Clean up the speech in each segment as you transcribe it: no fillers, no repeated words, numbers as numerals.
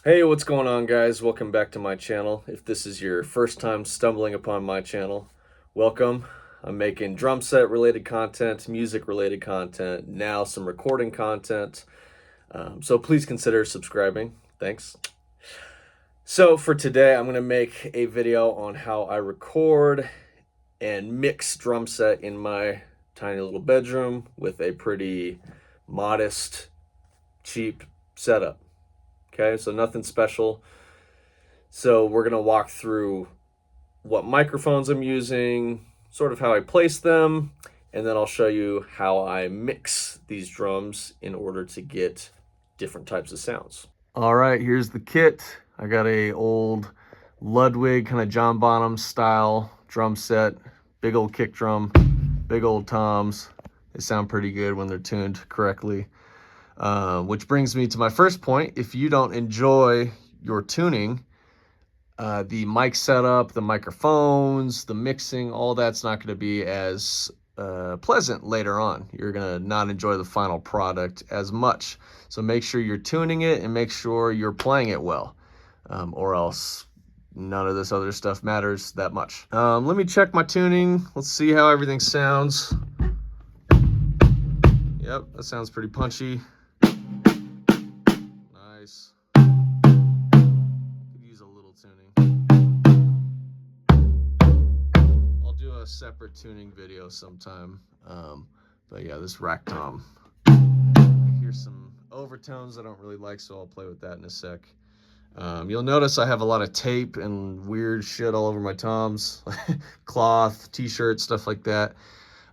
Hey, what's going on, guys? Welcome back to my channel. If this is your first time stumbling upon my channel, welcome. I'm making drum set related content, music related content, now some recording content. So please consider subscribing. Thanks. So for today, I'm going to make a video on how I record and mix drum set in my tiny little bedroom with a pretty modest, cheap setup. Okay, so nothing special. So we're going to walk through what microphones I'm using, sort of how I place them, and then I'll show you how I mix these drums in order to get different types of sounds. All right, here's the kit. I got a old Ludwig kind of John Bonham style drum set, big old kick drum, big old toms. They sound pretty good when they're tuned correctly. Which brings me to my first point. If you don't enjoy your tuning, the mic setup, the microphones, the mixing, all that's not going to be as pleasant later on. You're going to not enjoy the final product as much. So make sure you're tuning it and make sure you're playing it well, or else none of this other stuff matters that much. Let me check my tuning. Let's see how everything sounds. Yep, that sounds pretty punchy. Nice. Could use a little tuning. I'll do a separate tuning video sometime. But yeah, this rack tom. I hear some overtones I don't really like, so I'll play with that in a sec. You'll notice I have a lot of tape and weird shit all over my toms. Cloth, t-shirts, stuff like that.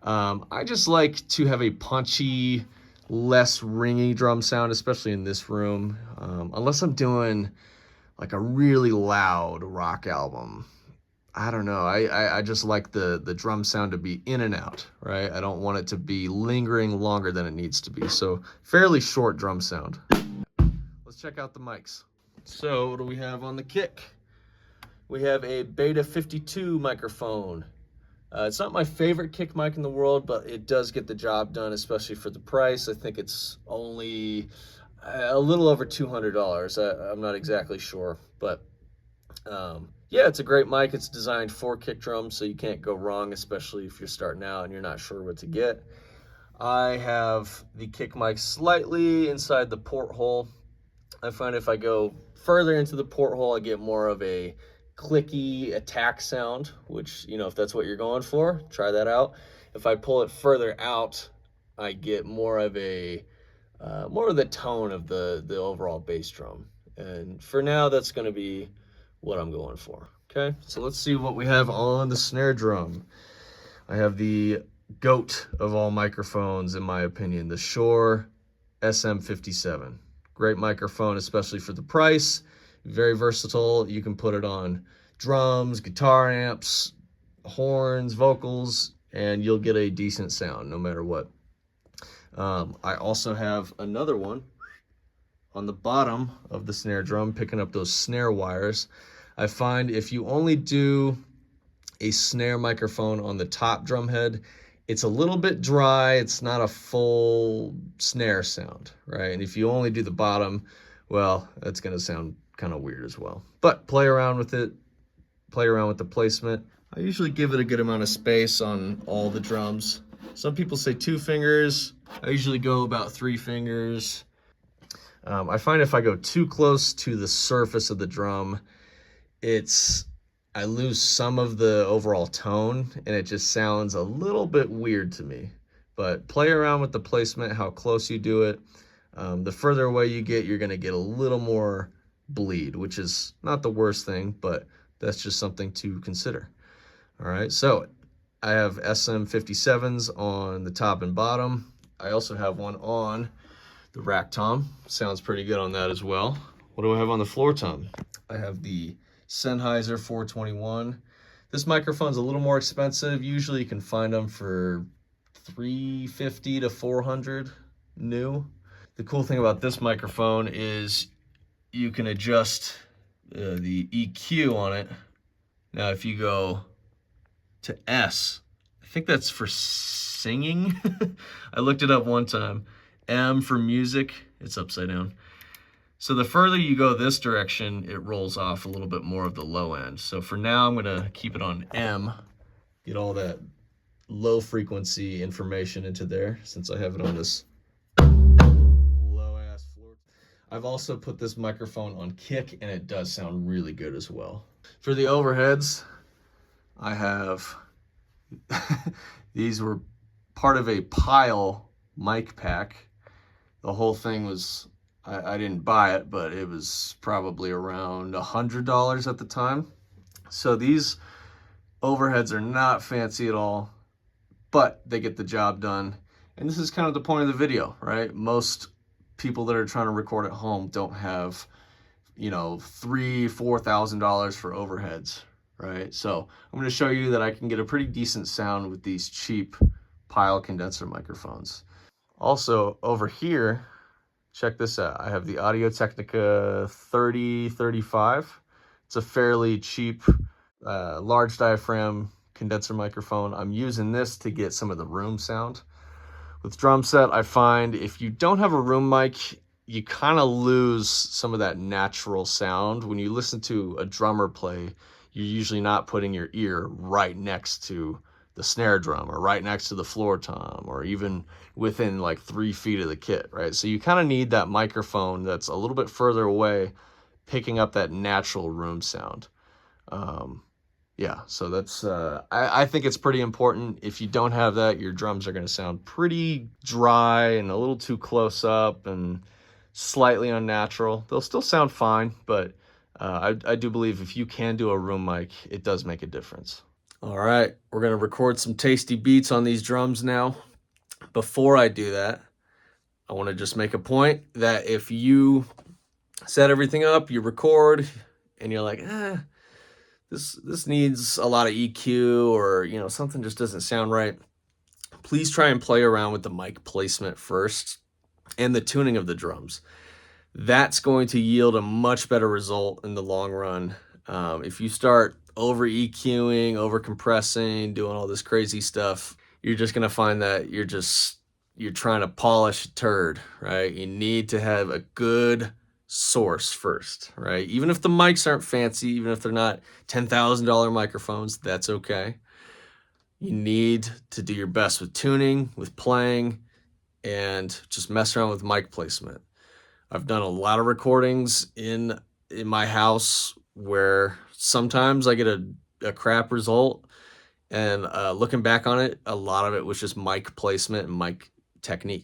I just like to have a punchy, less ringy drum sound, especially in this room. Unless I'm doing like a really loud rock album. I don't know. I just like the drum sound to be in and out, right? I don't want it to be lingering longer than it needs to be. So fairly short drum sound. Let's check out the mics. So what do we have on the kick? We have a Beta 52 microphone. It's not my favorite kick mic in the world, but it does get the job done, especially for the price. I think it's only a little over $200. I'm not exactly sure, but yeah, it's a great mic. It's designed for kick drums, so you can't go wrong, especially if you're starting out and you're not sure what to get. I have the kick mic slightly inside the porthole. I find if I go further into the porthole, I get more of a clicky attack sound, which, you know, if that's what you're going for, try that out. If I pull it further out, I get more of the tone of the overall bass drum. And for now, that's going to be what I'm going for. Okay, so let's see what we have on the snare drum. I have the GOAT of all microphones, in my opinion, the Shure SM57. Great microphone, especially for the price. Very versatile. You can put it on drums, guitar amps, horns, vocals, and you'll get a decent sound no matter what. I also have another one on the bottom of the snare drum, picking up those snare wires. I find if you only do a snare microphone on the top drum head, it's a little bit dry. It's not a full snare sound, right? And if you only do the bottom, well, that's going to sound kind of weird as well. But play around with it. Play around with the placement. I usually give it a good amount of space on all the drums. Some people say 2 fingers. I usually go about 3 fingers. I find if I go too close to the surface of the drum, I lose some of the overall tone and it just sounds a little bit weird to me. But play around with the placement, how close you do it. The further away you get, you're gonna get a little more bleed, which is not the worst thing, but that's just something to consider. All right, so I have SM57s on the top and bottom. I also have one on the rack tom. Sounds pretty good on that as well. What do I have on the floor tom? I have the Sennheiser 421. This microphone's a little more expensive. Usually you can find them for $350 to $400 new. The cool thing about this microphone is you can adjust the EQ on it. Now if you go to S, I think that's for singing. I looked it up one time. M for music, it's upside down. So the further you go this direction, it rolls off a little bit more of the low end. So for now, I'm gonna keep it on M, get all that low frequency information into there since I have it on this low ass floor. I've also put this microphone on kick and it does sound really good as well. For the overheads, I have, these were part of a Pyle mic pack. The whole thing was, I didn't buy it, but it was probably around $100 at the time. So these overheads are not fancy at all, but they get the job done. And this is kind of the point of the video, right? Most people that are trying to record at home don't have, you know, $3,000-$4,000 for overheads, right? So I'm going to show you that I can get a pretty decent sound with these cheap Pyle condenser microphones. Also over here, check this out. I have the Audio-Technica 3035. It's a fairly cheap, large diaphragm condenser microphone. I'm using this to get some of the room sound. With drum set, I find if you don't have a room mic, you kind of lose some of that natural sound. When you listen to a drummer play, you're usually not putting your ear right next to the snare drum or right next to the floor tom or even within like 3 feet of the kit, right? So you kind of need that microphone that's a little bit further away, picking up that natural room sound. Yeah, so that's, I think it's pretty important. If you don't have that, your drums are going to sound pretty dry and a little too close up and slightly unnatural. They'll still sound fine, but I do believe if you can do a room mic, it does make a difference. All right, we're going to record some tasty beats on these drums now. Before I do that, I want to just make a point that if you set everything up, you record, and you're like, this needs a lot of EQ, or, you know, something just doesn't sound right, please try and play around with the mic placement first and the tuning of the drums. That's going to yield a much better result in the long run. If you start over EQing, over compressing, doing all this crazy stuff, you're just going to find that you're trying to polish a turd, right? You need to have a good source first, right? Even if the mics aren't fancy, even if they're not $10,000 microphones, that's okay. You need to do your best with tuning, with playing, and just mess around with mic placement. I've done a lot of recordings in my house where sometimes I get a crap result, and looking back on it, a lot of it was just mic placement and mic technique.